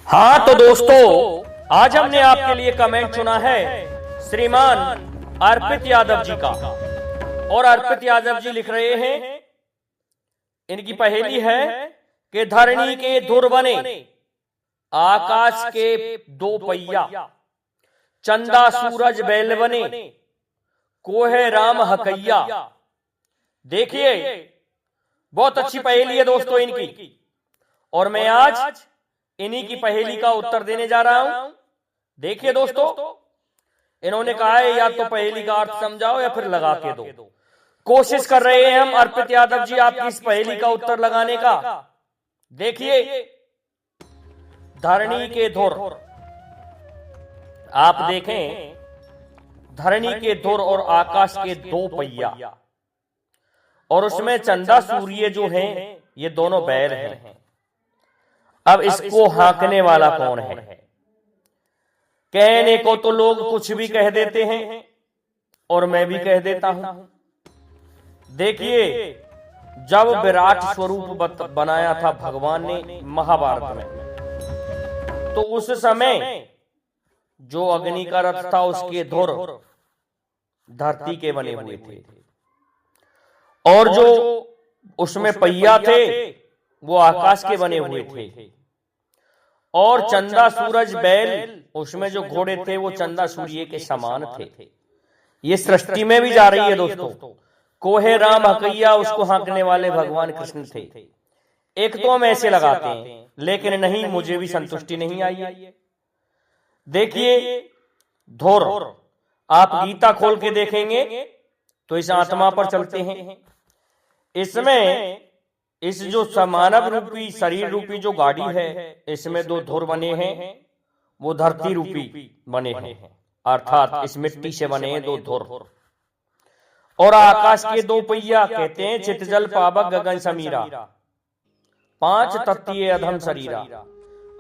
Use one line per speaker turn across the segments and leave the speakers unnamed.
हाँ तो दोस्तों, आज हमने आपके लिए कमेंट चुना है श्रीमान अर्पित यादव जी का। और अर्पित यादव जी लिख रहे हैं, इनकी पहेली है कि धरणी के धुर बने, आकाश के दो पहिया, चंदा सूरज बैल बने, कोहे राम हकैया। देखिए, बहुत अच्छी पहेली है दोस्तों इनकी, और मैं आज इन्हीं की पहेली का उत्तर देने जा रहा हूं। देखिए दोस्तों, इन्होंने कहा है या तो पहेली का अर्थ समझाओ या फिर लगा के दो। कोशिश कर रहे हैं हम अर्पित यादव जी आपकी इस पहेली का उत्तर लगाने का। देखिए, धरणी के धुर, आप देखें, धरणी के धुर और आकाश के दो पहिया, और उसमें चंदा सूर्य जो हैं ये दोनों बैल हैं। अब इसको हाँकने वाला कौन है? कहने को तो लोग कुछ भी कह देते हैं, और मैं भी कह देता हूं। देखिए, जब विराट स्वरूप बनाया था भगवान ने महाभारत में, तो उस समय जो अग्नि का रथ था उसके धुर धरती के बने हुए थे, और जो उसमें पहिया थे वो आकाश के बने हुए थे, और चंदा सूरज बैल, उसमें जो घोड़े थे वो चंदा सूर्य के समान थे। ये सृष्टि में भी जा रही है दोस्तों। कोहे राम हकैया, उसको हाँकने वाले भगवान कृष्ण थे। एक तो हम ऐसे लगाते हैं, लेकिन नहीं, मुझे भी संतुष्टि नहीं आई है। देखिए, धुर, आप गीता खोल के देखेंगे तो इस आत्मा पर चलते हैं। इसमें इस जो मानव रूपी शरीर रूपी जो गाड़ी है, इसमें दो धुर बने हैं, वो धरती रूपी बने हैं, अर्थात इस मिट्टी से बने हैं दो धुर। और आकाश के दो पहिया, कहते हैं चित जल पावक गगन समीरा, पांच तत्तीय अधम शरीरा।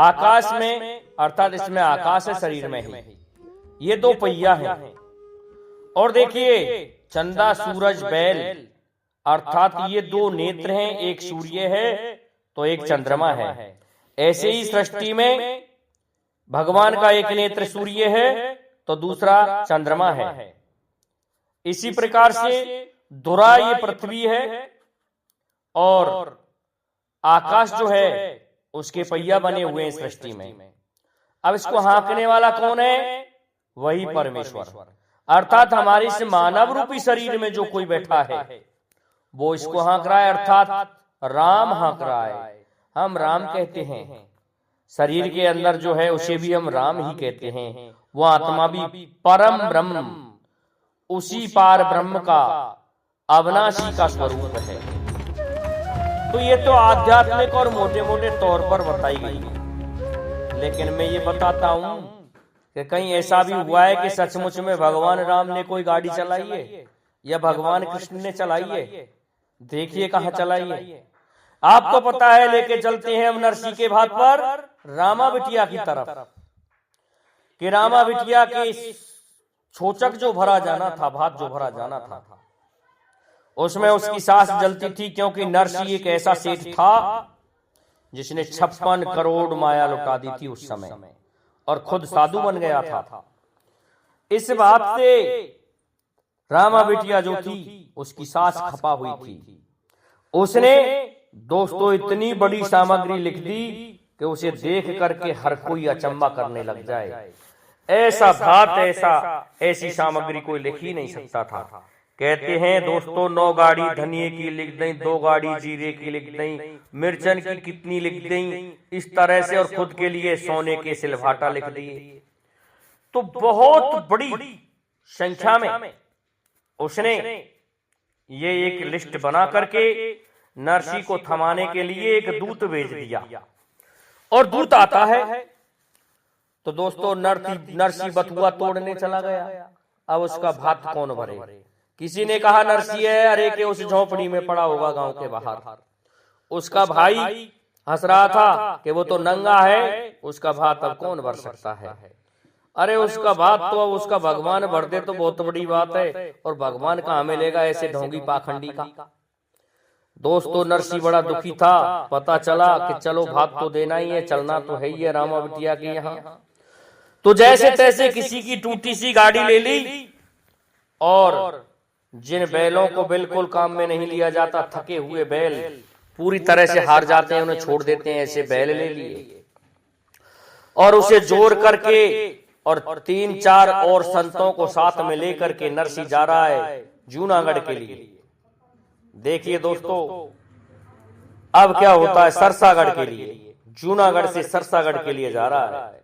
आकाश में, अर्थात इसमें आकाश है, शरीर में ही ये दो पहिया हैं। और देखिए, चंदा सूरज बैल, अर्थात ये दो नेत्र हैं, एक सूर्य है तो एक चंद्रमा है। ऐसे ही सृष्टि में भगवान का एक नेत्र सूर्य है तो दूसरा चंद्रमा है। इसी प्रकार से धुरा ये पृथ्वी है, और आकाश जो है उसके पहिया बने हुए हैं सृष्टि में। अब इसको हाँकने वाला कौन है? वही परमेश्वर, अर्थात हमारे इस मानव रूपी शरीर में जो कोई बैठा है वो इसको हाँक रहा है, अर्थात राम हाँक रहा है। हम राम कहते हैं, शरीर के अंदर जो है उसे भी हम राम ही कहते हैं। वो आत्मा भी परम ब्रह्म, उसी पार ब्रह्म का अविनाशी का स्वरूप है। तो ये तो आध्यात्मिक और मोटे मोटे तौर पर बताई गई, लेकिन मैं ये बताता हूं कि कहीं ऐसा भी हुआ है कि सचमुच में भगवान राम ने कोई गाड़ी चलाई है या भगवान कृष्ण ने चलाई है? देखिए कहां चलाई है। आपको पता है, लेके चलते हैं हम नरसी के भात पर रामा बिटिया की तरफ, कि रामा बिटिया के छोचक जो भरा जाना था, भात जो भरा जाना था, उसमें उसकी सांस जलती थी, क्योंकि नरसी एक ऐसा सेठ था जिसने 56 करोड़ माया लुटा दी थी उस समय, और खुद साधु बन गया था। इस बात से रामा बिटिया जो थी उसकी सांस खपा हुई थी। उसने दोस्तों इतनी बड़ी सामग्री लिख दी कि उसे देख करके हर कोई अचंबा करने लग जाए। ऐसा भात, ऐसी सामग्री कोई लिख ही नहीं सकता था। कहते हैं दोस्तों, 9 गाड़ी धनिये की लिख दी, 2 गाड़ी जीरे की लिख दी, मिर्चन की कितनी लिख दी, इस तरह से, और खुद के लिए सोने के सिलभाटा लिख दिए। तो बहुत बड़ी संख्या में उसने ये एक लिस्ट बना करके नरसी को थमाने के लिए एक दूत भेज दिया, और दूत आता है तो दोस्तों नरसी बथुआ तोड़ने चला गया। अब उसका भात कौन भरे? किसी ने कहा नरसी है, अरे के उस झोपड़ी में पड़ा होगा गांव के बाहर। उसका भाई हंस रहा था कि वो तो नंगा है, उसका भात अब कौन भर सकता है। अरे उसका बात तो अब उसका भगवान भर दे तो बहुत बड़ी बात है, और भगवान कहाँ मिलेगा ऐसे ढोंगी पाखंडी का। दोस्तों नरसी बड़ा दुखी था, पता चला कि चलो भाग तो देना ही है, चलना तो है ही है रामा बिटिया के यहाँ। तो जैसे तैसे किसी की टूटी सी गाड़ी ले ली, और जिन बैलों को बिल्कुल काम में नहीं लिया जाता, थके हुए बैल पूरी तरह से हार जाते हैं, उन्हें छोड़ देते हैं, ऐसे बैल ले लिए और उसे जोड़ करके और 3-4 और संतों को साथ में लेकर के नरसी जा रहा है जूनागढ़ के लिए। देखिए दोस्तों अब क्या होता है, सरसागढ़ के लिए, जूनागढ़ से सरसागढ़ के लिए जा रहा है।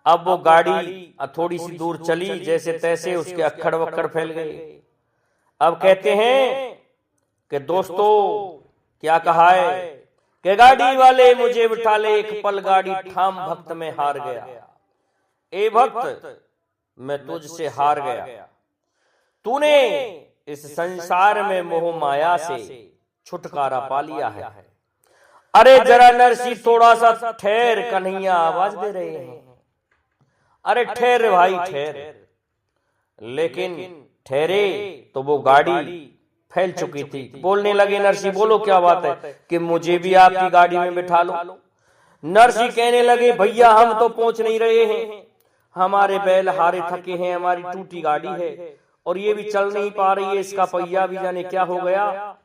अब वो गाड़ी थोड़ी सी दूर चली, जैसे तैसे उसके अक्खड़ वक्खड़ फैल गए। अब कहते हैं कि दोस्तों क्या कहा है कि गाड़ी वाले मुझे बिठा ले, एक पल गाड़ी ठाम भक्त में हार गया, ए भक्त मैं तुझसे हार गया, तूने इस संसार में मोह माया से छुटकारा पा लिया है। अरे जरा नरसी थोड़ा सा ठहर, कन्हैया आवाज दे रहे हैं, अरे ठहर भाई ठहर। लेकिन ठहरे तो वो गाड़ी फैल चुकी थी। बोलने लगे नरसी बोलो क्या बात है कि मुझे भी आपकी गाड़ी में बिठा लो। नरसी कहने लगे भैया हम तो पहुंच नहीं रहे हैं, हमारे बैल हारे थके हैं, हमारी टूटी गाड़ी है और ये भी चल नहीं पा रही है, इसका पहिया भी जाने क्या हो गया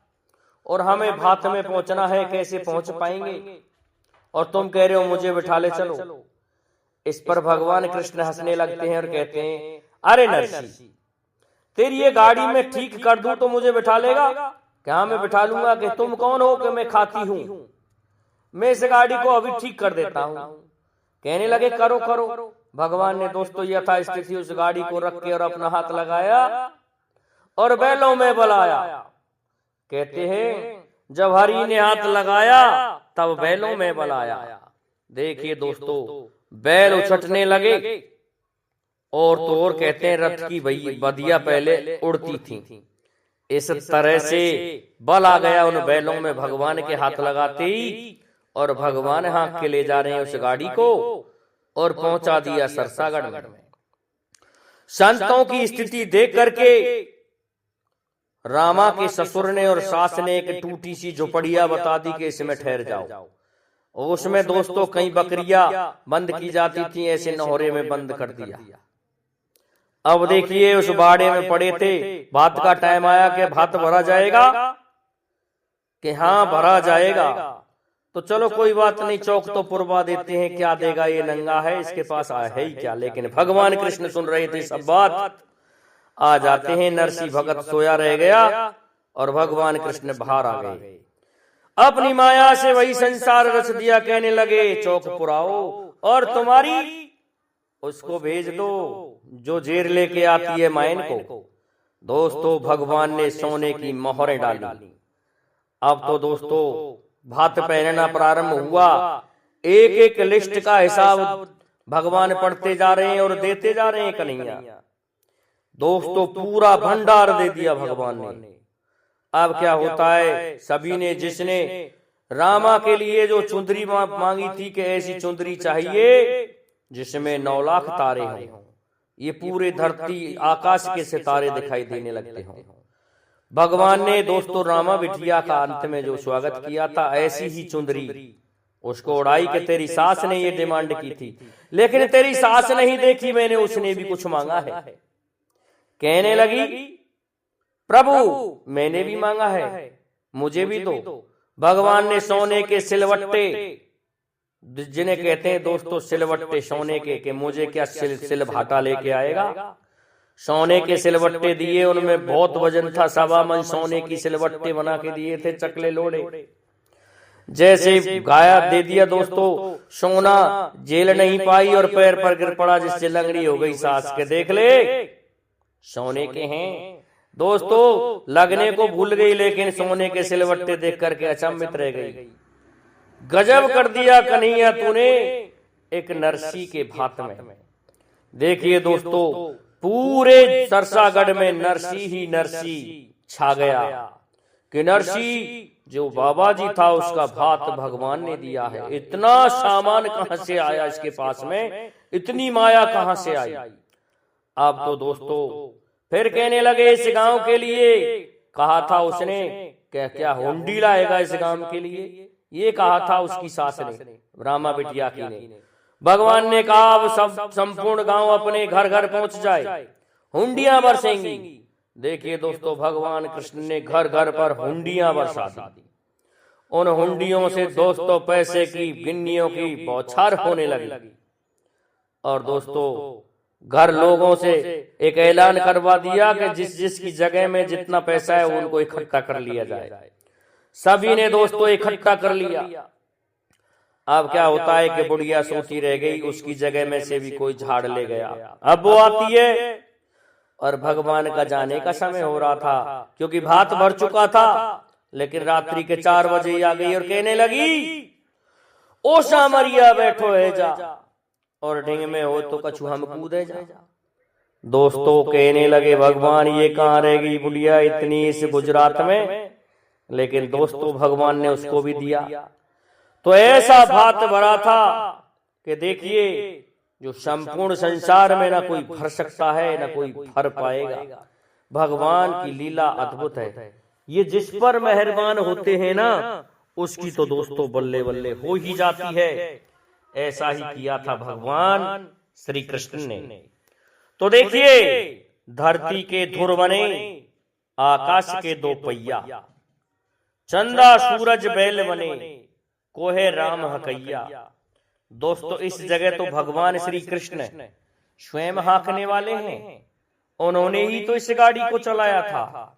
और हमें भात में पहुंचना है, कैसे पहुंच पाएंगे और तुम कह रहे हो मुझे बिठा ले चलो। इस पर भगवान कृष्ण हंसने लगते हैं और कहते हैं अरे नरसी तेरी ये गाड़ी में ठीक कर दूं तो मुझे बिठा लेगा? क्या मैं बिठा लूंगा कि तुम कौन हो कि मैं खाती हूं, मैं इस गाड़ी को अभी ठीक कर देता हूं। कहने लगे करो करो। भगवान ने दोस्तों यथास्थिति उस गाड़ी को रख के और अपना हाथ लगाया और बैलों में बुलाया। कहते हैं जब हरि ने हाथ लगाया तब बैलों में बुलाया। देखिए दोस्तों बैल उछटने लगे और तो और कहते हैं रथ की बदिया पहले उड़ती थी। इस तरह से बल आ गया उन बैलों में भगवान के हाथ लगाते ही, और भगवान हाँक के ले जा रहे हैं उस गाड़ी को और पहुंचा दिया सरसागढ़ में। संतों की स्थिति देख करके रामा के ससुर ने और सास ने एक टूटी सी झोपड़िया बता दी कि इसमें ठहर जाओ। उसमें दोस्तों कई बकरियां बंद की जाती थी, ऐसे नहरे में बंद कर दिया। अब देखिए उस बाड़े में पड़े थे, भात का टाइम आया कि भात भरा जाएगा, कि हाँ भरा जाएगा। तो चलो कोई बात नहीं, चौक तो पुरवा देते हैं, क्या देगा ये नंगा है, इसके पास है ही क्या। लेकिन भगवान कृष्ण सुन रहे थे सब बात। आ जाते हैं नरसी भगत सोया रह गया और भगवान कृष्ण बाहर आ गए, अपनी माया से वही संसार रच दिया। कहने लगे चौक पुराओ और तुम्हारी उसको भेज दो जो जेर लेके आती है मायन को। दोस्तों भगवान ने सोने की मोहरें डाली। अब तो दोस्तों भात पहनना प्रारंभ हुआ। एक एक लिस्ट का हिसाब भगवान पढ़ते जा रहे हैं और देते जा रहे हैं कन्हैया। दोस्तों पूरा भंडार दे दिया भगवान ने। अब क्या होता है, सभी ने जिसने रामा के लिए जो चुंदरी मांगी थी कि ऐसी चुंदरी चाहिए जिसमें 9 लाख तारे हों, ये पूरे धरती आकाश के सितारे दिखाई देने लगते हों। भगवान ने दोस्तों रामा बिटिया का अंत में जो स्वागत किया था, ऐसी ही चुंदरी उसको उड़ाई कि तेरी सास ने ये डिमांड की थी, लेकिन तेरी सास नहीं देखी मैंने, उसने भी कुछ मांगा है। कहने लगी प्रभु मैंने भी मांगा है, मुझे भी दो। भगवान ने सोने के सिलवट्टे, जिन्हें कहते हैं दोस्तों सिलवट्टे सोने के मुझे क्या सिल भाटा लेके आएगा, सोने के सिलवट्टे दिए। उनमें बहुत वजन था, 1.25 मन सोने की सिलवट्टे बना के दिए थे, चकले लोड़े। जैसे गाया दे दिया दोस्तों, सोना जेल नहीं पाई और पैर पर गिर पड़ा, जिससे लंगड़ी हो गई सास के। देख ले सोने के हैं दोस्तों, लगने को भूल गई, लेकिन सोने के सिलवट्टे देख करके अचंभित रह गई। गजब कर दिया कन्हैया तूने एक नरसी के भात में। देखिए दोस्तों पूरे सरसागढ़ में नरसी ही नरसी छा गया कि नरसी जो बाबा जी था उसका भात भगवान ने दिया है। इतना सामान कहां से आया इसके पास में, इतनी माया कहां से आई। अब तो दोस्तों फिर कहने लगे इस गांव के लिए कहा था उसने क्या क्या हुंडी लाएगा इस काम के लिए, ये कहा था उसकी सास ने, रामा बिटिया की ने। भगवान ने कहा अब सब संपूर्ण गांव अपने घर घर पहुंच जाए, हुंडियां बरसेंगी। देखिए दोस्तों, भगवान कृष्ण ने घर घर पर हुंडियां बरसा दी। उन हुंडियों से दोस्तों पैसे की गिन्नियों की बौछार होने लगी। और दोस्तों घर लोगों से एक ऐलान करवा दिया कि जिस जिसकी जगह में जितना पैसा है उनको इकट्ठा कर लिया जाए। सभी ने दोस्तों इकट्ठा कर लिया। अब क्या होता है कि बुढ़िया सोती रह गई, उसकी जगह में से भी कोई झाड़ ले गया। अब वो आती है और भगवान का जाने का समय हो रहा था, क्योंकि भात भर चुका था। लेकिन रात्रि के 4 बजे आ गई और कहने लगी, ओ सामरिया बैठो है जा, और ढिंग में हो तो कछु हम कूदे जा। दोस्तों कहने लगे, भगवान ये कहाँ रह गई बुढ़िया इतनी इस गुजरात में। लेकिन दोस्तों भगवान ने उसको भी दिया। तो ऐसा भात भरा था कि देखिए जो संपूर्ण संसार में ना कोई भर सकता है ना कोई भर पाएगा। भगवान की लीला अद्भुत है। ये जिस पर मेहरबान होते हैं ना, उसकी तो दोस्तों बल्ले बल्ले हो ही जाती है। ऐसा ही किया था भगवान श्री कृष्ण ने। तो देखिए, धरती के धुर बने, आकाश के 2 पहिया, चंदा सूरज बैल बने, कोहे राम हकैया। दोस्तों इस जगह तो भगवान श्री कृष्ण स्वयं हाँकने वाले हैं। उन्होंने ही तो इस गाड़ी को चलाया था।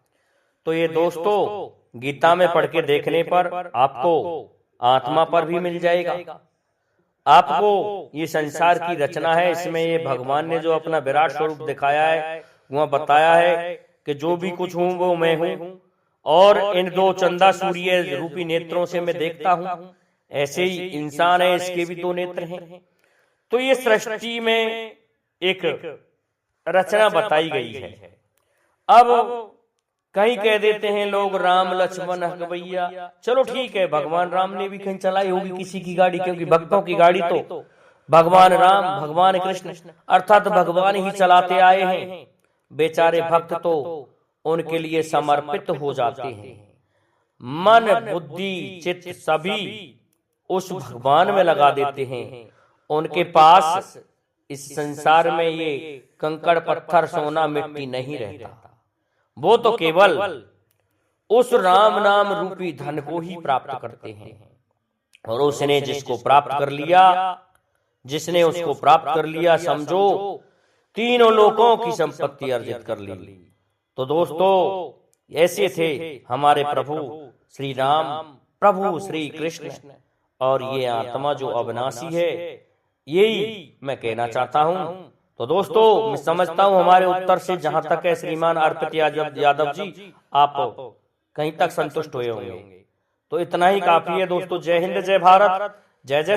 तो ये दोस्तों गीता में पढ़ के देखने पर आपको आत्मा पर भी मिल जाएगा। आपको ये संसार की रचना है, इसमें ये भगवान ने जो अपना विराट स्वरूप दिखाया है, वह बताया है कि जो भी कुछ हूं वो मैं हूं। और इन 2 चंदा सूर्य रूपी नेत्रों से मैं देखता हूं। ऐसे ही इंसान है, इसके भी 2 नेत्र हैं। तो ये सृष्टि में एक रचना बताई गई है। अब कहीं कह देते हैं लोग राम लक्ष्मण हकवैया। चलो ठीक है, भगवान राम ने भी कहीं चलाई होगी किसी की गाड़ी, क्योंकि भक्तों की गाड़ी तो भगवान राम भगवान कृष्ण अर्थात भगवान ही चलाते आए हैं। बेचारे भक्त तो उनके लिए समर्पित हो जाते हैं। मन बुद्धि चित्त सभी उस भगवान में लगा देते हैं। उनके पास इस संसार में ये कंकड़ पत्थर सोना मिट्टी नहीं रहता। वो तो केवल उस राम नाम रूपी धन को ही प्राप्त करते हैं। और उसने जिसको प्राप्त कर लिया, जिसने उसको प्राप्त कर लिया, समझो 3 लोकों की संपत्ति अर्जित कर ली। तो दोस्तों ऐसे थे हमारे प्रभु श्री राम, प्रभु श्री कृष्ण। और ये आत्मा जो अविनाशी है, यही मैं कहना चाहता हूं। तो दोस्तों मैं समझता हूं हमारे उत्तर से जहां तक है श्रीमान अर्पित यादव जी, आप कहीं तक संतुष्ट हुए होंगे। तो इतना ही काफी है दोस्तों। जय हिंद, जय भारत, जय जय